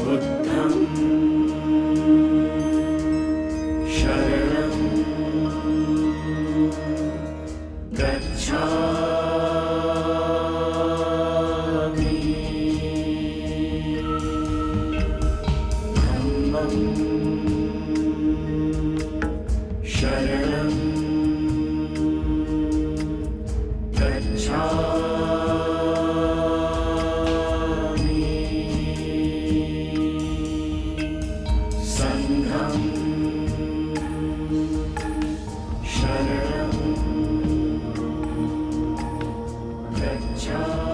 बुद्धं शरणं गच्छामि। धम्मं शरणं गच्छामि। संघं शरणं गच्छामि।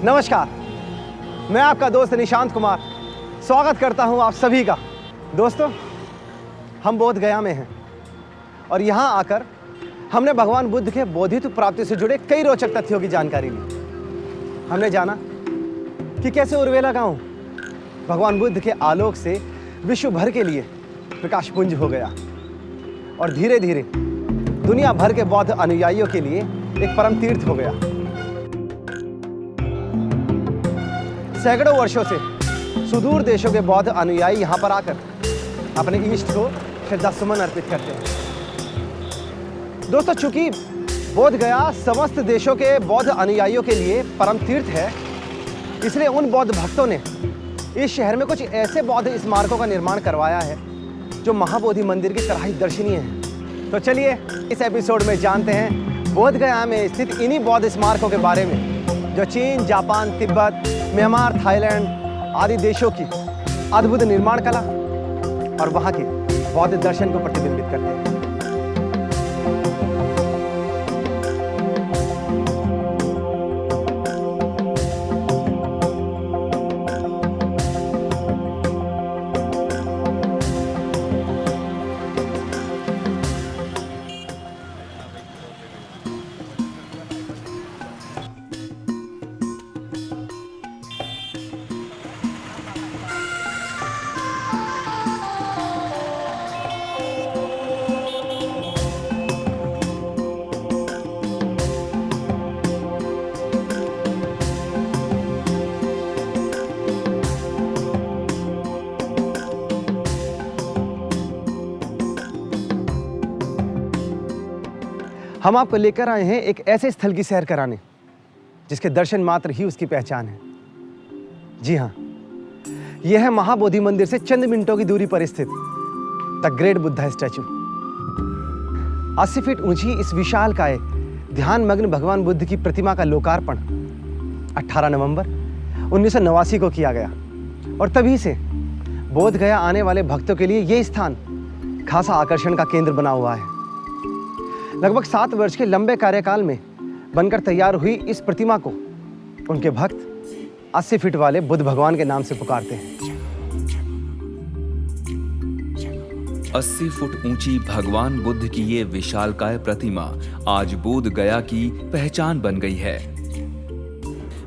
नमस्कार, मैं आपका दोस्त निशांत कुमार स्वागत करता हूं आप सभी का। दोस्तों, हम बोध गया में हैं और यहां आकर हमने भगवान बुद्ध के बोधित्व प्राप्ति से जुड़े कई रोचक तथ्यों की जानकारी ली। हमने जाना कि कैसे उर्वेला गांव भगवान बुद्ध के आलोक से विश्व भर के लिए प्रकाशपुंज हो गया और धीरे धीरे दुनिया भर के बौद्ध अनुयायियों के लिए एक परम तीर्थ हो गया। सैकड़ों वर्षों से सुदूर देशों के बौद्ध अनुयायी यहाँ पर आकर अपने इष्ट को श्रद्धा सुमन अर्पित करते हैं। दोस्तों, चूंकि बोध गया समस्त देशों के बौद्ध अनुयायियों के लिए परम तीर्थ है, इसलिए उन बौद्ध भक्तों ने इस शहर में कुछ ऐसे बौद्ध स्मारकों का निर्माण करवाया है जो महाबोधि मंदिर की तरह ही दर्शनीय है। तो चलिए इस एपिसोड में जानते हैं बोध गया में स्थित इन्हीं बौद्ध स्मारकों के बारे में जो चीन, जापान, तिब्बत, म्यांमार, थाईलैंड आदि देशों की अद्भुत निर्माण कला और वहां के बौद्ध दर्शन को प्रतिबिंबित करते हैं। हम आपको लेकर आए हैं एक ऐसे स्थल की सैर कराने जिसके दर्शन मात्र ही उसकी पहचान है। जी हाँ, यह है महाबोधि मंदिर से चंद मिनटों की दूरी पर स्थित the great Buddha statue. 80 feet ऊंची इस विशालकाय ध्यान मग्न भगवान बुद्ध की प्रतिमा का लोकार्पण 18 नवंबर 1989 को किया गया और तभी से बोध गया आने वाले भक्तों के लिए यह स्थान खासा आकर्षण का केंद्र बना हुआ है। लगभग 7 वर्ष के लंबे कार्यकाल में बनकर तैयार हुई इस प्रतिमा को उनके भक्त 80 फीट वाले बुद्ध भगवान के नाम से पुकारते हैं। 80 फुट ऊंची भगवान बुद्ध की ये विशालकाय प्रतिमा आज बोध गया की पहचान बन गई है।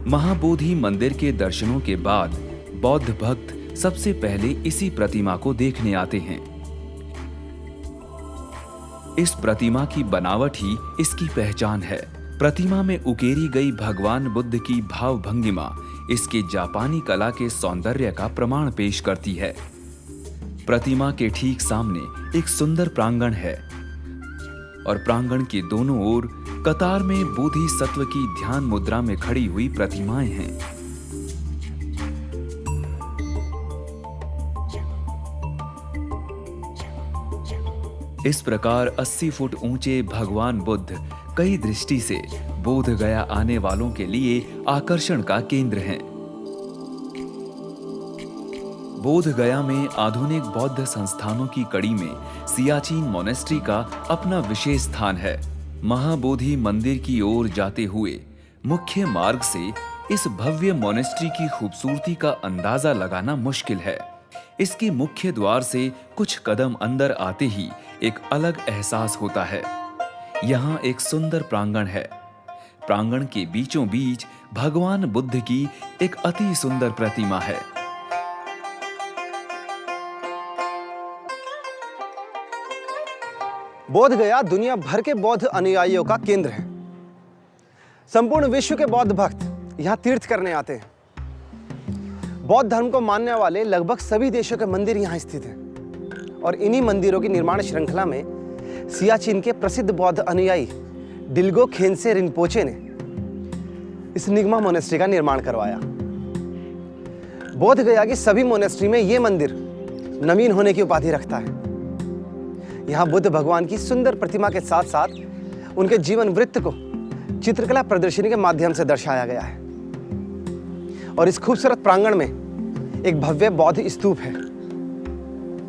महाबोधि मंदिर के दर्शनों के बाद बौद्ध भक्त सबसे पहले इसी प्रतिमा को देखने आते हैं। इस प्रतिमा की बनावट ही इसकी पहचान है। प्रतिमा में उकेरी गई भगवान बुद्ध की भाव भंगिमा इसके जापानी कला के सौंदर्य का प्रमाण पेश करती है। प्रतिमा के ठीक सामने एक सुंदर प्रांगण है और प्रांगण के दोनों ओर कतार में बोधि सत्व की ध्यान मुद्रा में खड़ी हुई प्रतिमाएं हैं। इस प्रकार 80 फुट ऊंचे भगवान बुद्ध कई दृष्टि से बोध गया आने वालों के लिए आकर्षण का केंद्र हैं। बोध गया में आधुनिक बौद्ध संस्थानों की कड़ी में सियाचिन मोनेस्ट्री का अपना विशेष स्थान है। महाबोधि मंदिर की ओर जाते हुए मुख्य मार्ग से इस भव्य मोनेस्ट्री की खूबसूरती का अंदाजा लगाना मुश्किल है। इसके मुख्य द्वार से कुछ कदम अंदर आते ही एक अलग एहसास होता है। यहाँ एक सुंदर प्रांगण है। प्रांगण के बीचों बीच भगवान बुद्ध की एक अति सुंदर प्रतिमा है। बोध गया दुनिया भर के बौद्ध अनुयायियों का केंद्र है। संपूर्ण विश्व के बौद्ध भक्त यहाँ तीर्थ करने आते हैं। बौद्ध धर्म को मानने वाले लगभग सभी देशों के मंदिर यहाँ स्थित हैं और इन्हीं मंदिरों की निर्माण श्रृंखला में सियाचिन के प्रसिद्ध बौद्ध अनुयायी डिल्गो खेंसे रिनपोचे ने इस निग्मा मोनेस्ट्री का निर्माण करवाया। बोध गया की सभी मोनेस्ट्री में ये मंदिर नवीन होने की उपाधि रखता है। यहाँ बुद्ध भगवान की सुंदर प्रतिमा के साथ साथ उनके जीवन वृत्त को चित्रकला प्रदर्शनी के माध्यम से दर्शाया गया है और इस खूबसूरत प्रांगण में एक भव्य बौद्ध स्तूप है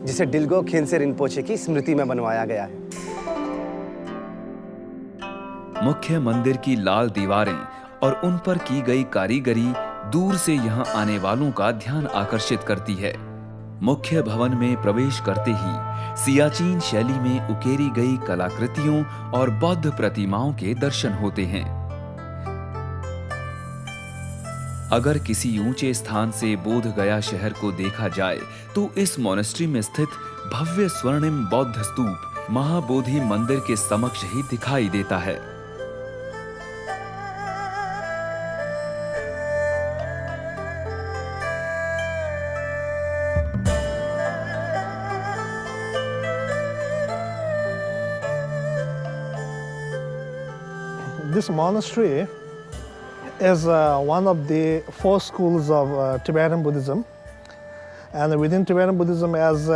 जिसे डिल्गो खेंसे रिनपोचे की स्मृति में बनवाया गया है। मुख्य मंदिर की लाल दीवारें और उन पर की गई कारीगरी दूर से यहाँ आने वालों का ध्यान आकर्षित करती है। मुख्य भवन में प्रवेश करते ही सियाचिन शैली में उकेरी गई कलाकृतियों और बौद्ध प्रतिमाओं के दर्शन होते हैं। अगर किसी ऊंचे स्थान से बोध गया शहर को देखा जाए तो इस मोनेस्ट्री में स्थित भव्य स्वर्णिम बौद्ध स्तूप महाबोधि मंदिर के समक्ष ही दिखाई देता है। This monastery is one of the 4 schools of Tibetan Buddhism, and within Tibetan Buddhism, as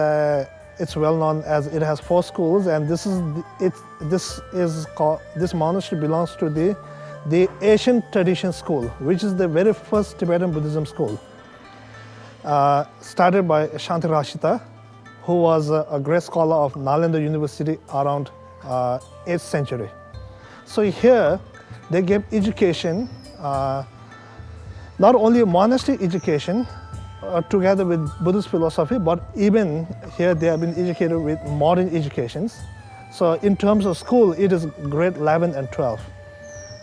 it's well known, as it has 4 schools, and this monastery belongs to the Asian Tradition School, which is the very first Tibetan Buddhism school, started by Shantirashita, who was a great scholar of Nalanda University around 8th century. So here they gave education, not only monastery education together with Buddhist philosophy, but even here they have been educated with modern educations. So in terms of school, it is grade 11 and 12.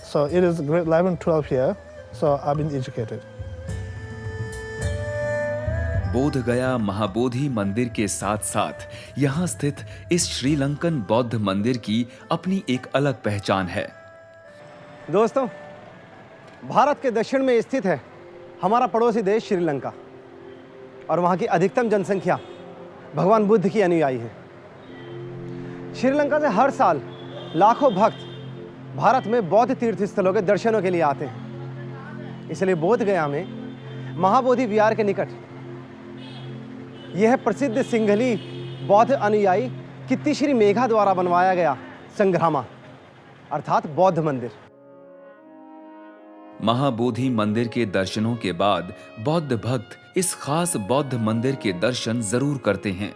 So it is grade 11, 12 here, so I've been educated. बोध गया महाबोधि मंदिर के साथ साथ यहाँ स्थित इस श्रीलंकन बौद्ध मंदिर की अपनी एक अलग पहचान है। दोस्तों, भारत के दक्षिण में स्थित है हमारा पड़ोसी देश श्रीलंका और वहाँ की अधिकतम जनसंख्या भगवान बुद्ध की अनुयायी है। श्रीलंका से हर साल लाखों भक्त भारत में बौद्ध तीर्थ स्थलों के दर्शनों के लिए आते हैं। इसलिए बोध गया में महाबोधि विहार के निकट यह प्रसिद्ध सिंघली बौद्ध अनुयायी कित्तीश्री मेघा द्वारा बनवाया गया संग्रामा अर्थात बौद्ध मंदिर। महाबोधि मंदिर के दर्शनों के बाद बौद्ध भक्त इस खास बौद्ध मंदिर के दर्शन जरूर करते हैं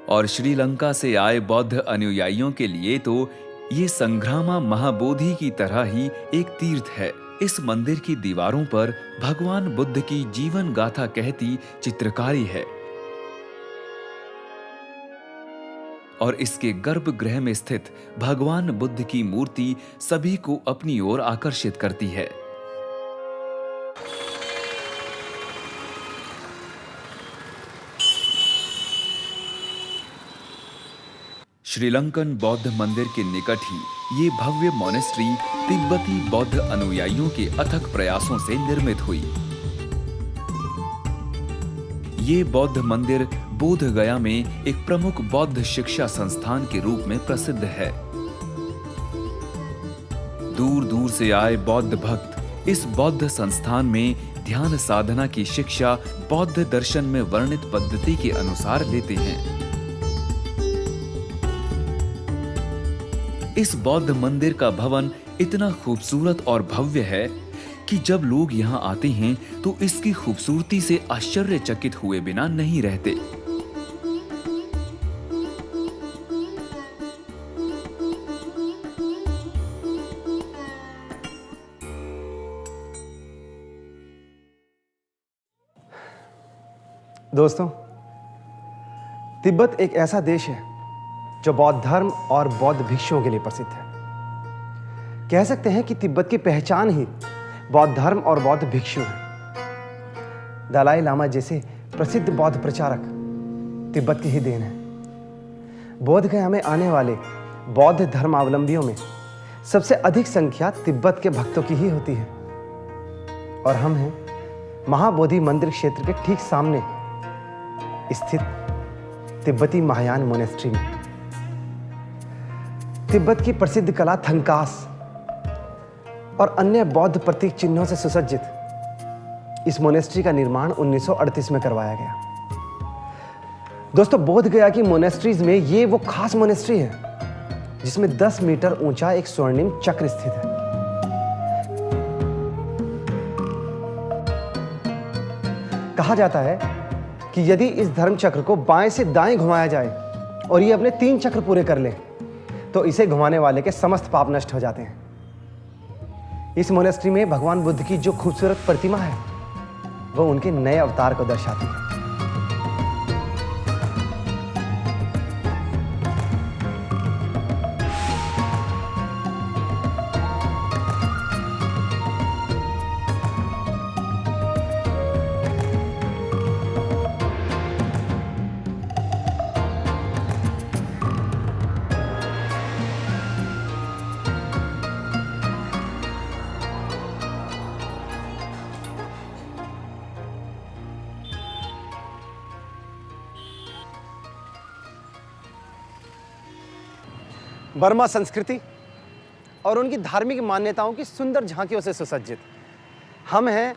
और श्रीलंका से आए बौद्ध अनुयायियों के लिए तो ये संग्रामा महाबोधि की तरह ही एक तीर्थ है। इस मंदिर की दीवारों पर भगवान बुद्ध की जीवन गाथा कहती चित्रकारी है और इसके गर्भगृह में स्थित भगवान बुद्ध की मूर्ति सभी को अपनी ओर आकर्षित करती है। श्रीलंकन बौद्ध मंदिर के निकट ही ये भव्य मोनेस्ट्री तिब्बती बौद्ध अनुयायियों के अथक प्रयासों से निर्मित हुई। ये बौद्ध मंदिर बोध गया में एक प्रमुख बौद्ध शिक्षा संस्थान के रूप में प्रसिद्ध है। दूर दूर से आए बौद्ध भक्त इस बौद्ध संस्थान में ध्यान साधना की शिक्षा बौद्ध दर्शन में वर्णित पद्धति के अनुसार लेते हैं। इस बौद्ध मंदिर का भवन इतना खूबसूरत और भव्य है कि जब लोग यहाँ आते हैं तो इसकी खूबसूरती से आश्चर्यचकित हुए बिना नहीं रहते। दोस्तों, तिब्बत एक ऐसा देश है जो बौद्ध धर्म और बौद्ध भिक्षुओं के लिए प्रसिद्ध है। कह सकते हैं कि तिब्बत की पहचान ही बौद्ध धर्म और बौद्ध भिक्षु हैं। दलाई लामा जैसे प्रसिद्ध बौद्ध प्रचारक तिब्बत की ही देन है। बोध गया में आने वाले बौद्ध धर्मावलंबियों में सबसे अधिक संख्या तिब्बत के भक्तों की ही होती है। और हम हैं महाबोधि मंदिर क्षेत्र के ठीक सामने स्थित तिब्बती महायान मोनेस्ट्री में। तिब्बत की प्रसिद्ध कला थंकास और अन्य बौद्ध प्रतीक चिन्हों से सुसज्जित इस मोनेस्ट्री का निर्माण 1938 में करवाया गया। दोस्तों, बोध गया की मोनेस्ट्रीज में ये वो खास मोनेस्ट्री है जिसमें 10 मीटर ऊंचा एक स्वर्णिम चक्र स्थित है। कहा जाता है कि यदि इस धर्म चक्र को बाएं से दाएं घुमाया जाए और ये अपने 3 चक्र पूरे कर ले तो इसे घुमाने वाले के समस्त पाप नष्ट हो जाते हैं। इस मोनेस्ट्री में भगवान बुद्ध की जो खूबसूरत प्रतिमा है वो उनके नए अवतार को दर्शाती है। बर्मा संस्कृति और उनकी धार्मिक मान्यताओं की सुंदर झांकियों से सुसज्जित हम हैं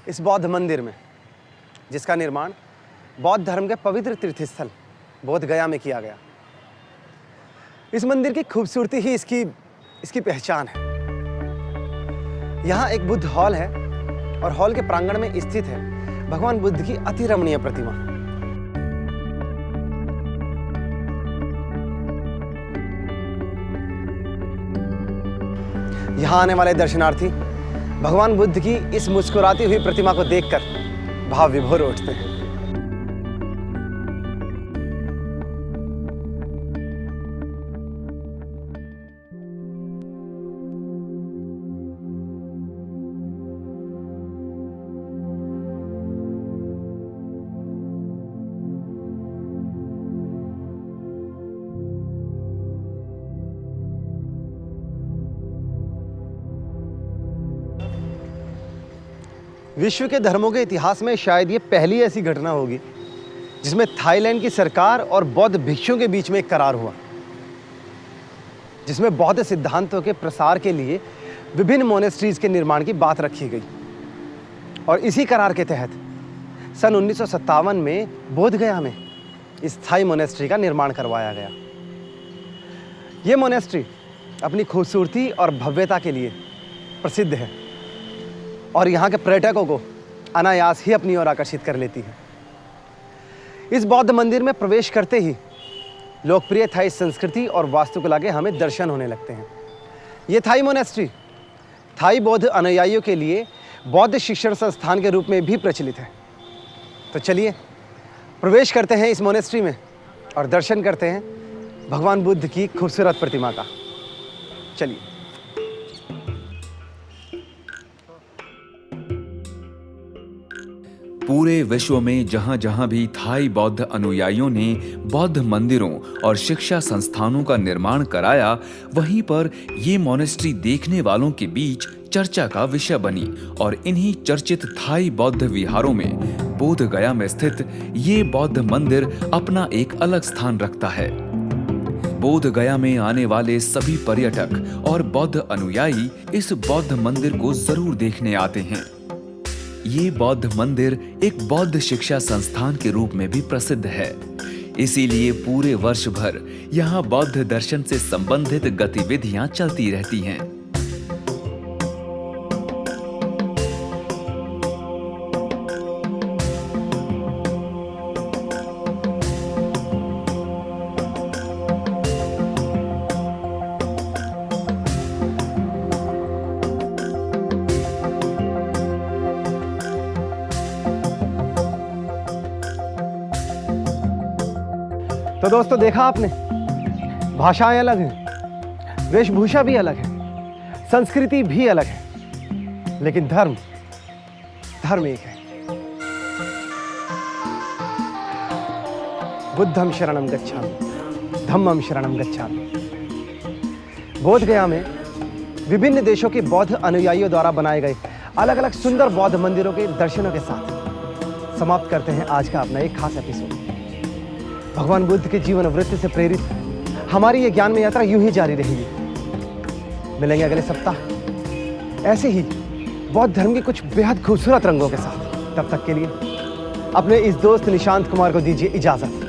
इस बौद्ध मंदिर में, जिसका निर्माण बौद्ध धर्म के पवित्र तीर्थस्थल बोध गया में किया गया। इस मंदिर की खूबसूरती ही इसकी पहचान है। यहाँ एक बुद्ध हॉल है और हॉल के प्रांगण में स्थित है भगवान बुद्ध की अति रमणीय प्रतिमा। यहाँ आने वाले दर्शनार्थी भगवान बुद्ध की इस मुस्कुराती हुई प्रतिमा को देखकर भाव विभोर उठते हैं। विश्व के धर्मों के इतिहास में शायद ये पहली ऐसी घटना होगी जिसमें थाईलैंड की सरकार और बौद्ध भिक्षुओं के बीच में एक करार हुआ, जिसमें बौद्ध सिद्धांतों के प्रसार के लिए विभिन्न मोनेस्ट्रीज के निर्माण की बात रखी गई। और इसी करार के तहत सन 1957 में बोध गया में स्थायी मोनेस्ट्री का निर्माण करवाया गया। ये मोनेस्ट्री अपनी खूबसूरती और भव्यता के लिए प्रसिद्ध है और यहाँ के पर्यटकों को अनायास ही अपनी ओर आकर्षित कर लेती है। इस बौद्ध मंदिर में प्रवेश करते ही लोकप्रिय थाई संस्कृति और वास्तुकला के हमें दर्शन होने लगते हैं। ये थाई मोनेस्ट्री थाई बौद्ध अनुयायियों के लिए बौद्ध शिक्षण संस्थान के रूप में भी प्रचलित है। तो चलिए प्रवेश करते हैं इस मोनेस्ट्री में और दर्शन करते हैं भगवान बुद्ध की खूबसूरत प्रतिमा का। चलिए। पूरे विश्व में जहां जहां भी थाई बौद्ध अनुयायियों ने बौद्ध मंदिरों और शिक्षा संस्थानों का निर्माण कराया, वहीं पर ये मोनेस्ट्री देखने वालों के बीच चर्चा का विषय बनी और इन्हीं चर्चित थाई बौद्ध विहारों में बोध गया में स्थित ये बौद्ध मंदिर अपना एक अलग स्थान रखता है। बोध गया में आने वाले सभी पर्यटक और बौद्ध अनुयायी इस बौद्ध मंदिर को जरूर देखने आते हैं। ये बौद्ध मंदिर एक बौद्ध शिक्षा संस्थान के रूप में भी प्रसिद्ध है, इसीलिए पूरे वर्ष भर यहाँ बौद्ध दर्शन से संबंधित गतिविधियां चलती रहती हैं। तो दोस्तों, देखा आपने, भाषाएं अलग हैं, वेशभूषा भी अलग है, संस्कृति भी अलग है, लेकिन धर्म एक है। बुद्धं शरणं गच्छामि। धम्मम शरणम गच्छामि। बोध गया में विभिन्न देशों के बौद्ध अनुयायियों द्वारा बनाए गए अलग अलग सुंदर बौद्ध मंदिरों के दर्शनों के साथ समाप्त करते हैं आज का अपना एक खास एपिसोड। भगवान बुद्ध के जीवन वृत्ति से प्रेरित हमारी ये ज्ञान में यात्रा यूं ही जारी रहेगी। मिलेंगे अगले सप्ताह ऐसे ही बौद्ध धर्म के कुछ बेहद खूबसूरत रंगों के साथ। तब तक के लिए अपने इस दोस्त निशांत कुमार को दीजिए इजाजत।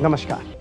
नमस्कार।